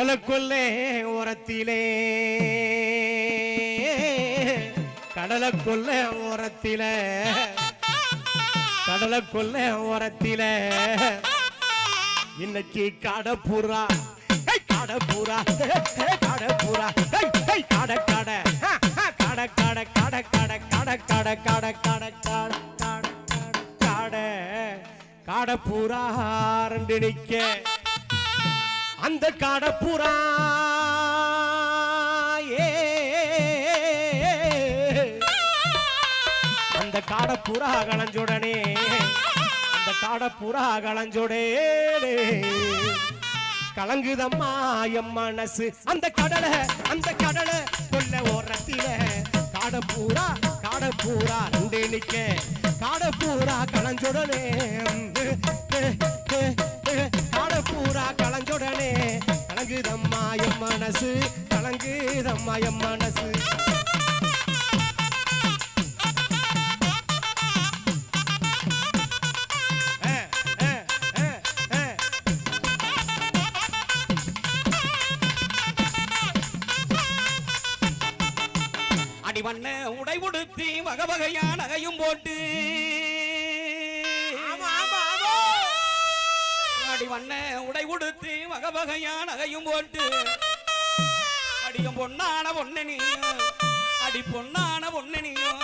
கடலுக்குள்ளே ஓரத்திலே கடலுக்குள்ளே ஓரத்திலே கடலுக்குள்ளே ஓரத்திலே இன்னைக்கு கடப்புறா கடப்புறா கடப்புறா கட கட கட கட கட கட கட கட கட கட கட கட கடப்புறா ரெண்டு நிக்க அந்த கடப்புறா அந்த காடப்புறா கலஞ்சுடனே அந்த காடப்புறா கலஞ்சுடே கலங்குதம்மா எம் மனசு அந்த கடலை கொல்ல ஓரத்தில காடப்பூரா ரெண்டு நிக்க காடப்பூரா கலஞ்சுடனே காடப்பூரா கலஞ்சுடனே கலங்குதம்மா எம் மனசு கலங்குதம்மா எம் மனசு அடிவண்ண உடை உடுத்தி வகை வகையான நகையும் போட்டு அடிவண்ண உடை உடுத்தி வகை வகையான நகையும் போட்டு அடியும் பொன்னான பொன்னனியும் அடி பொன்னான பொன்னனியும்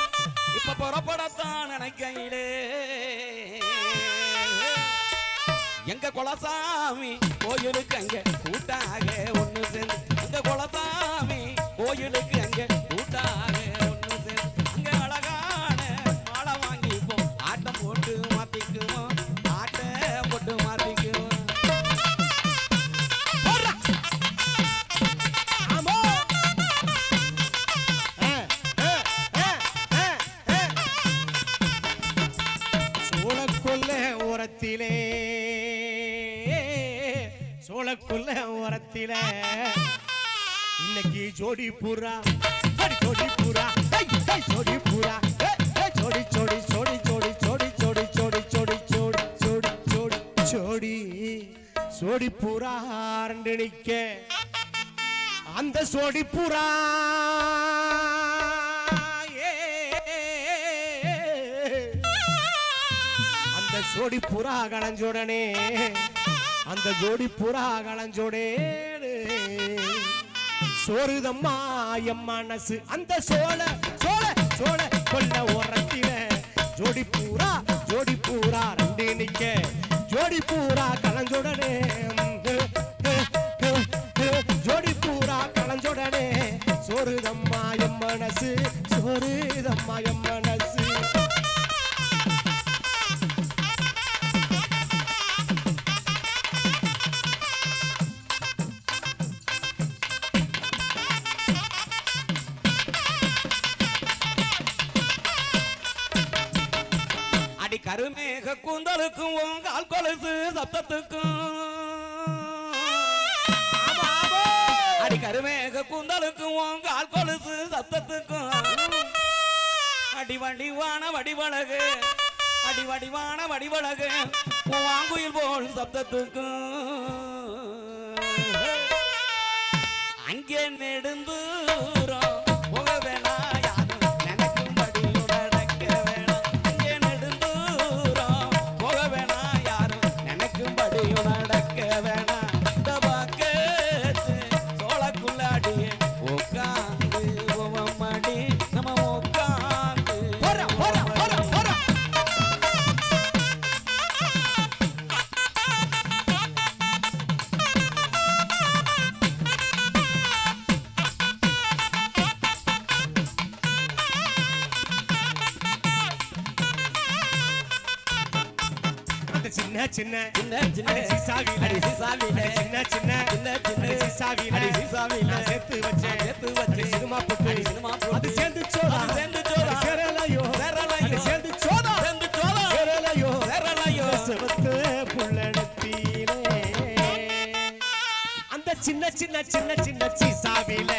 இப்ப புறப்படத்தான் நினைக்கையிலே எங்க குலசாமி கோயிலுக்கு அங்க கூட்டாக ஒண்ணு சேர்ந்து எங்க குலசாமி கோயிலுக்கு அங்க கூட்டாக ஒண்ணு சேர்ந்து அங்க அழகான மாலை வாங்கிப்போம் ஆட்டம் போட்டு மாத்திக்குவோம் ஆட்டம் போட்டு மாத்திக்குவோம் சோளக்குள்ள ஓரத்தில இன்னைக்கு ஜோடி பூரா ஜோடி பூரா ஜோடி பூரா ஜோடி ஜோடி ஜோடி ஜோடி ஜோடி ஜோடி ஜோடி ஜோடி ஜோடி ஜோடி ஜோடி ஜோடி ஜோடி பூரா ரெண்டு நிக்க அந்த ஜோடி பூரா அந்த ஜோடி பூரா கலஞ்சுடனே அந்த ஜோடி புறா கலஞ்சோடே சோறுதம்மா எம் மனசு அந்த சோழ சோழ சோழ கொல்ல ஓரத்தில ஜோடி பூரா ரெண்டு நிக்க ஜோடி பூரா கலஞ்சோடனே ஜோடி பூரா கலஞ்சோடனே சோறுதம்மா எம் மனசு சோறுதம்மா எம் மனசு அடி கருமேக கூந்தலுக்கும் கால் கொலுசு சத்தத்துக்கும் அடி கருமேக கூந்தலுக்கும் கால் கொலுசு சத்தத்துக்கும் அடி வடிவான வடிவழகு அடி வடிவான வடிவழகு வாங்குயில் போல் சத்தத்துக்கும் அங்கே நெடுந்தூரம் போக வேணா சின்ன சின்ன சின்ன சின்ன சிசாவில சிசாவில சின்ன சின்ன சின்ன சின்ன சிசாவில சிசாவில சேர்த்து வச்சு சினிமா போட்டு சினிமா போட்டு அது சேர்ந்து சோடா சேரலையோ சேரலையோ சேர்ந்து சோடா சேரலையோ செவத்து புள்ளனத்திலே அந்த சின்ன சின்ன சின்ன சின்ன சிசாவில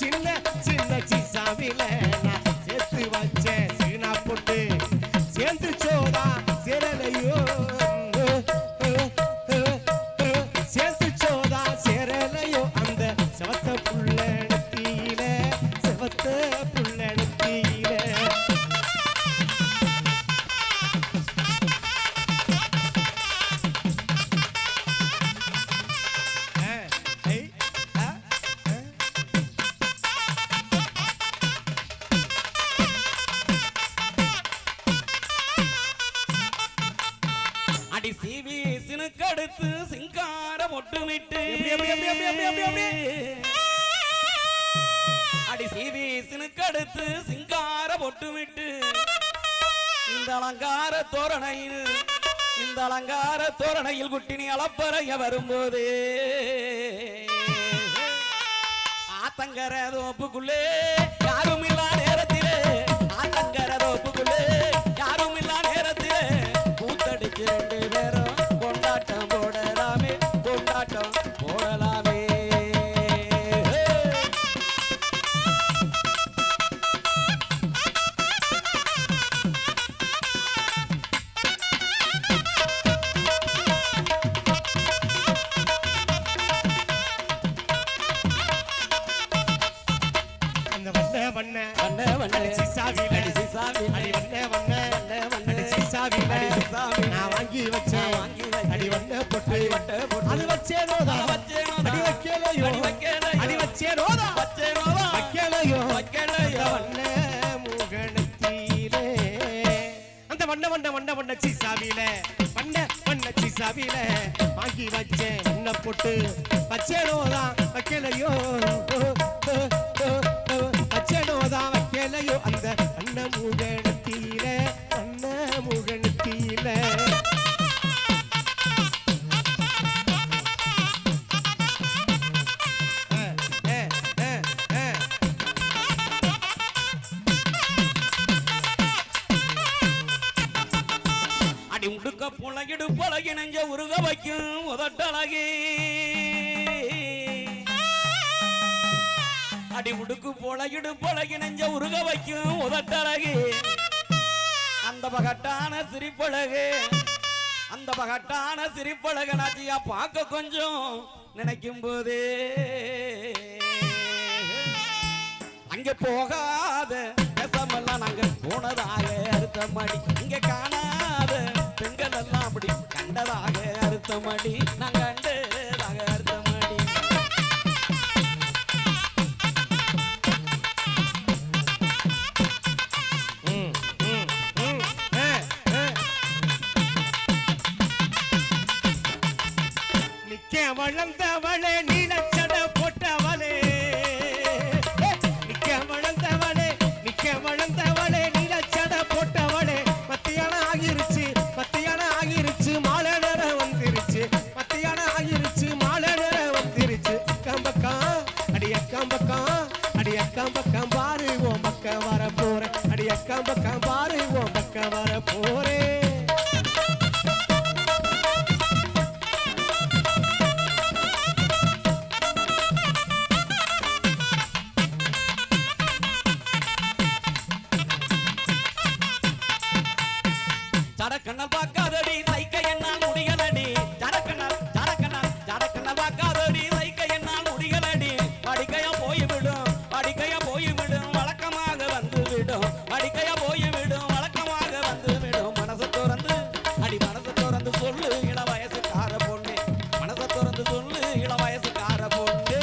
சின்ன சின்ன சிசாவில நான் சேர்த்து வச்சேன் சீனா போட்டு சேர்ந்து சோடா சேரலையோ சேர்த்து சோதா சேரலையோ கடுத்து சிங்கார மொட்டுமிட்டு அடி சீவி சினுக்கடுத்து சிங்கார பொட்டுமிட்டு இந்த அலங்கார தோரணையில் குட்டினி அளப்பறைய வரும்போது ஆத்தங்கர தோப்புக்குள்ளே யாரும் இல்லா நேரத்திலே ஆத்தங்கர தோப்புக்குள்ளே யாரும் இல்லா நேரத்திலே கூத்தடிச்சு 2 பேரும் கொண்டாட்டம் போடலாமே கொண்டாட்டம் போடலாமே. நான் வாங்கி வச்சேன் அடி வண்ண பொட்டு அது வச்சேனோதா அடி வைக்கலையோ அடி வச்சேனோதா வைக்கலையோ வண்ண முகணத்திலே அந்த வண்ண சீசாவில வண்ண சீசாவில வாங்கி வச்சேன் வண்ண பொட்டு வச்சேனோதா வைக்கலையோ வச்சேனோதா வைக்கலையோ அந்த வண்ண முகணத்திலே முகணத்தில அடி உடுக்க புலகிடு பழகி நெஞ்ச உருக வைக்கும் உதட்டழகி அடி உடுக்கு புலகிடு பழகி நெஞ்ச உருக வைக்கும் உதட்டழகி அந்த பகட்டான சிரிப்பழகு நாச்சியா பார்க்க கொஞ்சம் நினைக்கும் போதே அங்கே போகாத பேசமெல்லாம் நாங்க போனதாக அறுத்தமடி இங்க காணாத பெண்கள் எல்லாம் அப்படி கண்டதாக அறுத்தமடி நாங்க கண்டதாக அறுத்தமடி. வளர்ந்தவளே நீலச்சட போட்டவளே நிக்க வளர்ந்தவளே நீலச்சட போட்டவளே மத்தியானம் ஆகிருச்சு மாலை நேரம் வந்துருச்சு மத்தியானம் ஆகிருச்சு மாலை நேரம் வந்துருச்சு அக்கம் பக்கம் பாரு உன் பக்கம் வர போறேன் அடி அக்கம் பக்கம் பாரு உன் பக்கம் வர போறேன். ஜடக்கண்ணல் பார்க்காதடி தைக்க என்னால் முடிகளடி ஜடக்கண்ணல் பார்க்காதடி தைக்க என்னால் முடிகளடி படிக்கையா போய்விடும் வழக்கமாக வந்துவிடும் படிக்கையா போய்விடும் வழக்கமாக வந்துவிடும். மனசு திறந்து சொல்லு இள வயசுக்கார பொண்ணு மனசு திறந்து சொல்லு இள வயசுக்கார பொண்ணு.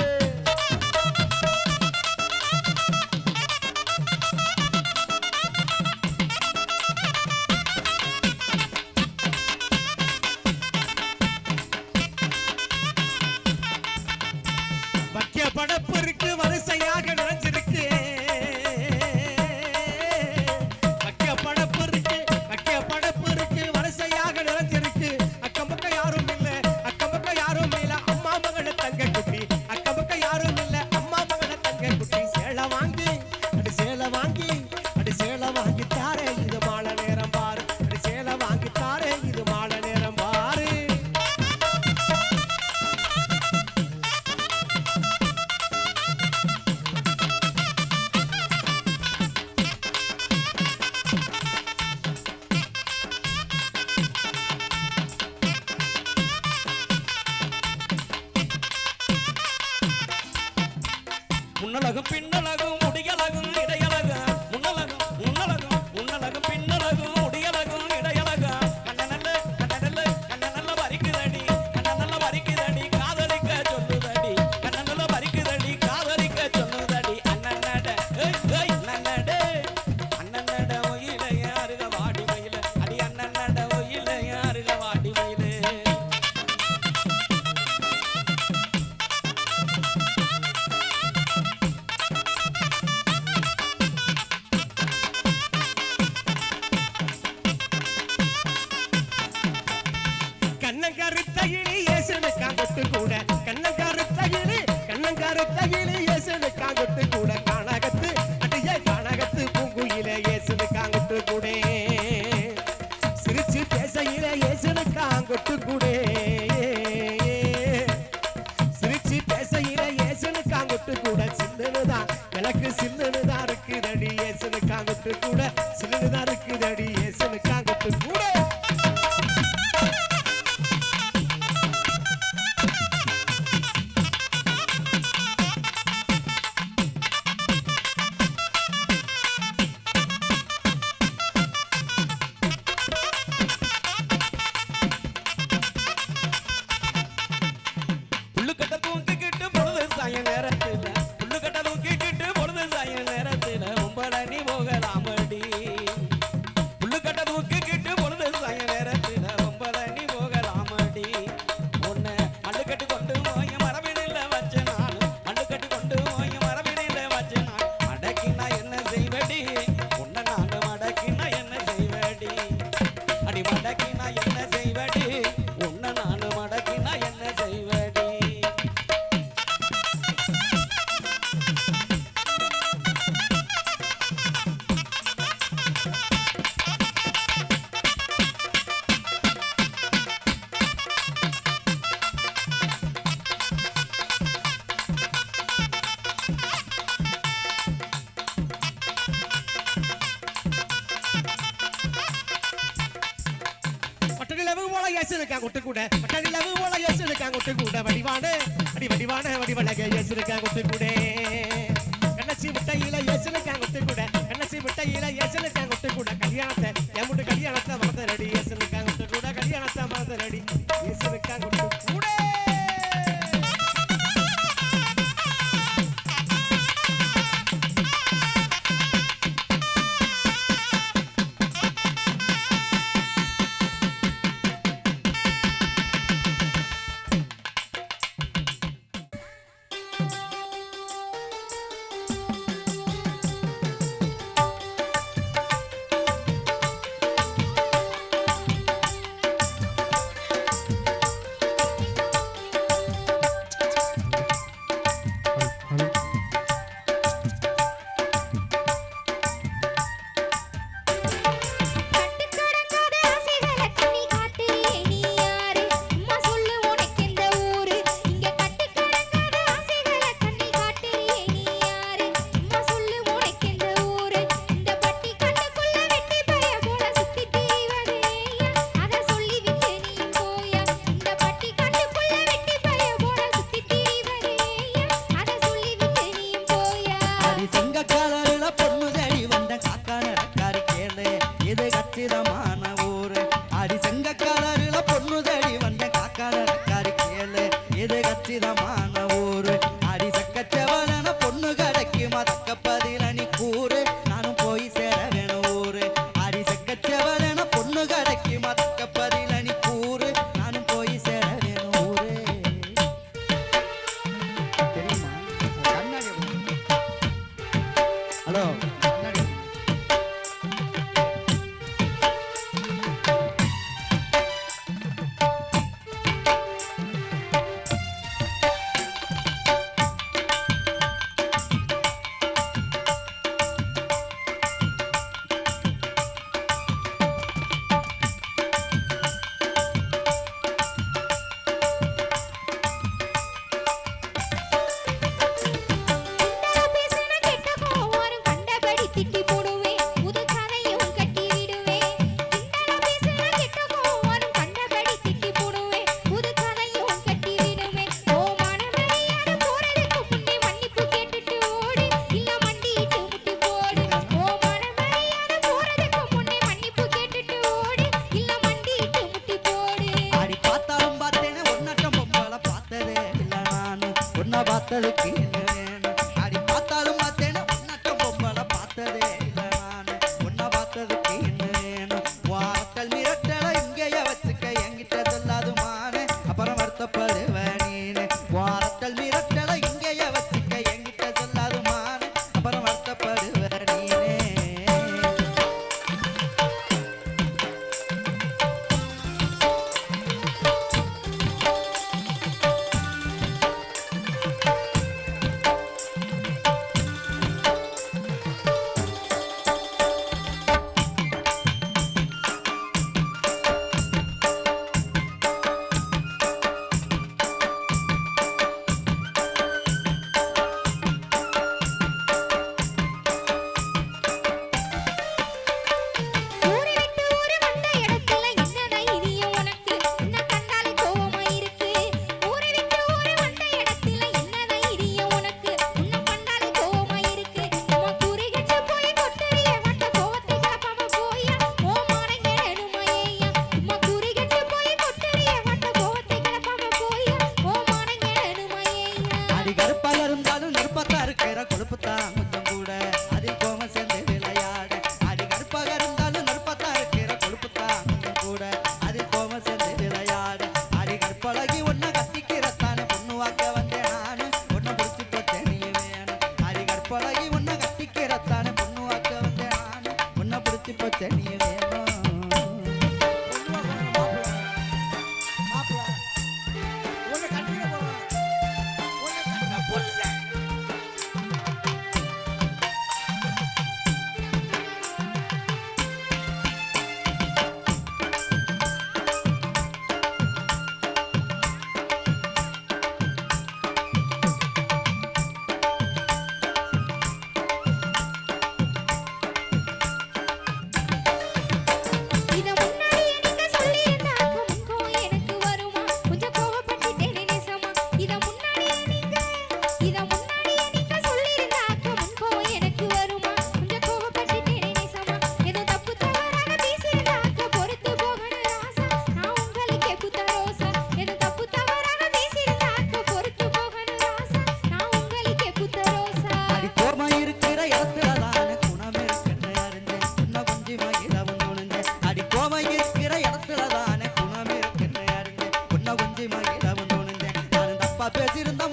கொட்டு கூடே சிரிச்சு பேசையில ஏசனு காங்கொட்டு கூட சின்னனுதான் எனக்கு சின்னனுதான் இருக்குதடி ஏசனு காங்கொட்டு கூட சின்னனுதான் இருக்குதடி ஏசனு காங்கொட்டு கூட கொட்டு கூட பட்டடிலவு போல யோசிருக்காங்க கொட்டு கூட வடிவானே வடிவானே வடிவழக யோசிருக்காங்க கொட்டு கூட கண்ணச்சி முட்டையில யோசிருக்காங்க கொட்டு கூட கண்ணச்சி முட்டையில யோசிருக்காங்க கொட்டு கூட கல்யாணத்தை எமுட்டு கல்யாணத்தை மறந்த ரெடி யோசிருக்காங்க கொட்டு கூட கல்யாணத்தை மறந்த ரெடி யோசிருக்காங்க கொட்டு கூட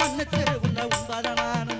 மன்னிச்சு உன்னை உண்பாத நானு